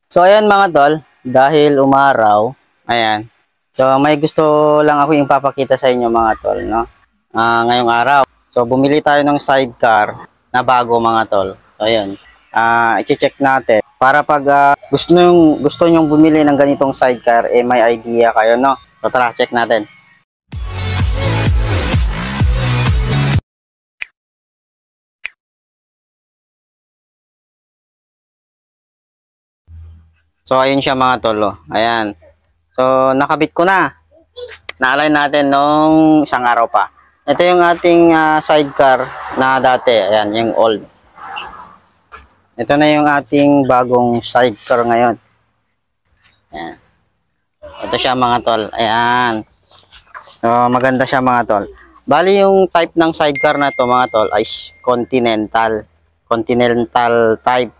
So ayan mga tol, dahil umaraw, ayan. So may gusto lang ako yung papakita sa inyo mga tol, no? Ngayong araw. So bumili tayo ng sidecar na bago mga tol. So ayan. I-check natin para pag gusto nyong bumili ng ganitong sidecar, eh may idea kayo, no? So tara, check natin. So ayun siya mga tol, oh. Ayan. So nakabit ko na. Na-align natin nung isang araw pa. Ito yung ating sidecar na dati. Ayan, yung old. Ito na yung ating bagong sidecar ngayon. Ayan. Ito siya mga tol. Ayan. So maganda siya mga tol. Bali yung type ng sidecar na to mga tol ay Continental. Continental type.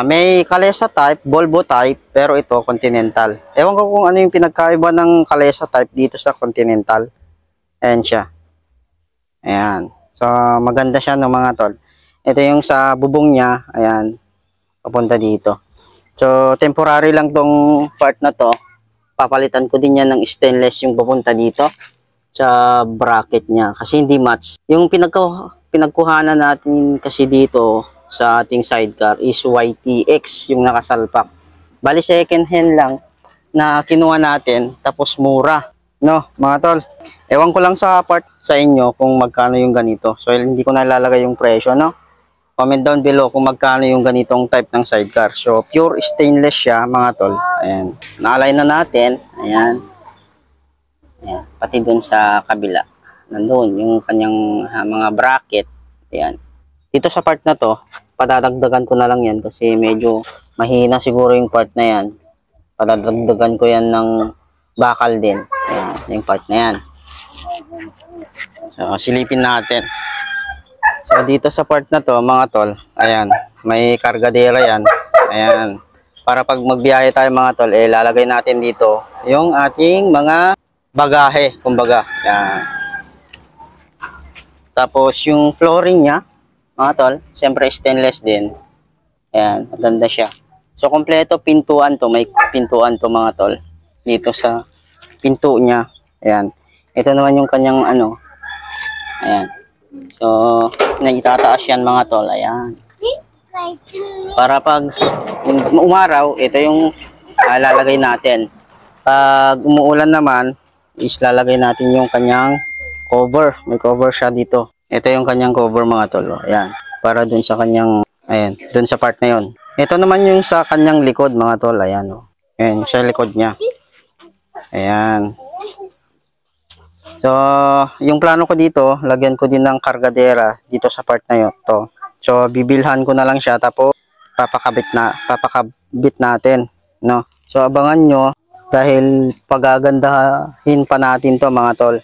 May Kalesa type, Volvo type, pero ito Continental. Ewan ko kung ano yung pinagkaiba ng Kalesa type dito sa Continental. Ayan siya. Ayan. So, maganda siya no mga tol. Ito yung sa bubong niya. Ayan. Papunta dito. So, temporary lang tong part na to. Papalitan ko din yan ng stainless yung papunta dito sa bracket niya. Kasi hindi match. Yung pinagkuhanan natin kasi dito sa ating sidecar is YTX yung nakasalpak. Bali second hand lang na kinuha natin tapos mura, no mga tol. Ewan ko lang sa part sa inyo kung magkano yung ganito. So hindi ko na ilalagay yung presyo, no. Comment down below kung magkano yung ganitong type ng sidecar. So pure stainless siya mga tol. Ayan. Na-align na natin. Ayan. Ayan. Pati dun sa kabila. Nandun yung kanyang mga bracket. Ayan. Dito sa part na to, padadagdagan ko na lang yan kasi medyo mahina siguro yung part na yan. Padadagdagan ko yan ng bakal din. Ayan, yung part na yan. So, silipin natin. So, dito sa part na to, mga tol, ayan, may kargadera yan. Ayan. Para pag magbiyahe tayo, mga tol, eh, lalagay natin dito yung ating mga bagahe, kumbaga. Ayan. Tapos, yung flooring niya, mga tol, siyempre stainless din. Ayan, maganda siya. So, kompleto pintuan to. May pintuan to mga tol. Dito sa pinto niya. Ayan. Ito naman yung kanyang ano. Ayan. So, naitataas yan mga tol. Ayan. Para pag umaraw, ito yung lalagay natin. Pag umuulan naman, is lalagay natin yung kanyang cover. May cover siya dito. Ito yung kanyang cover mga tol. Ayan. Para dun sa kanyang, ayan, dun sa part na yun. Ito naman yung sa kanyang likod mga tol. Ayan. Oh. Ayan, sa likod niya. Ayan. So, yung plano ko dito, lagyan ko din ng kargadera dito sa part na yun. To. So, bibilhan ko na lang siya. Tapos, papakabit natin. No? So, abangan nyo. Dahil pagagandahin pa natin to mga tol.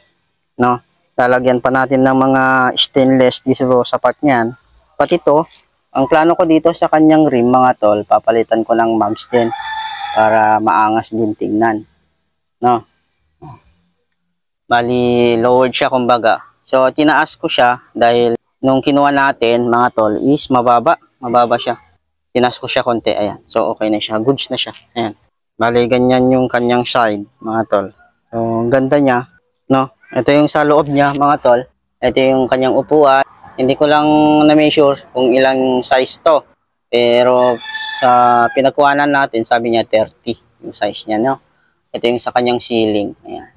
No? Lalagyan pa natin ng mga stainless dito sa part niyan. Pati ito, ang plano ko dito sa kanyang rim mga tol, papalitan ko ng mags din para maangas din tingnan. No? Bali, lowered siya kumbaga. So, tinaas ko siya dahil nung kinuha natin mga tol is mababa. Mababa siya. Tinaas ko siya konti. Ayan. So, okay na siya. Goods na siya. Ayan. Bali, ganyan yung kanyang side mga tol. So, ganda niya. No? Ito yung sa loob niya mga tol. Ito yung kanyang upuan. Hindi ko lang na-measure kung ilang size to. Pero sa pinagkuhanan natin, sabi niya 30 yung size niya. No? Ito yung sa kanyang ceiling. Ayan.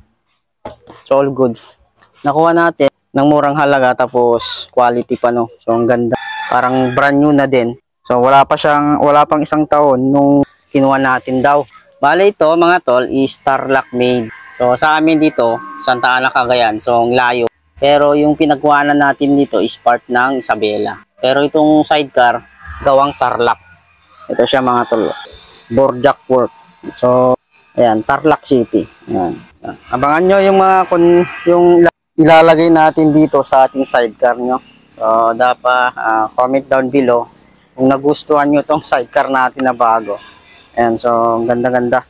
So all goods. Nakuha natin ng murang halaga tapos quality pa no. So ang ganda. Parang brand new na din. So wala pang isang taon nung kinuha natin daw. Bale ito mga tol is Tarlac made. So sa amin dito, Santa Ana, Cagayan. So ang layo. Pero yung pinagkuhanan natin dito is part ng Isabela. Pero itong sidecar, gawang Tarlac. Ito siya mga tol. Boardjack work. So ayan, Tarlac City. Ayan. Abangan nyo yung mga yung ilalagay natin dito sa ating sidecar nyo. So dapat comment down below kung nagustuhan nyo tong sidecar natin na bago. Ayan, so ganda-ganda.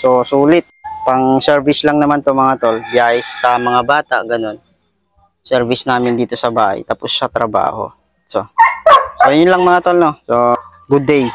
So sulit. Pang service lang naman to mga tol. Guys, sa mga bata, ganun. Service namin dito sa bahay. Tapos sa trabaho. So yun lang mga tol, no? So, good day.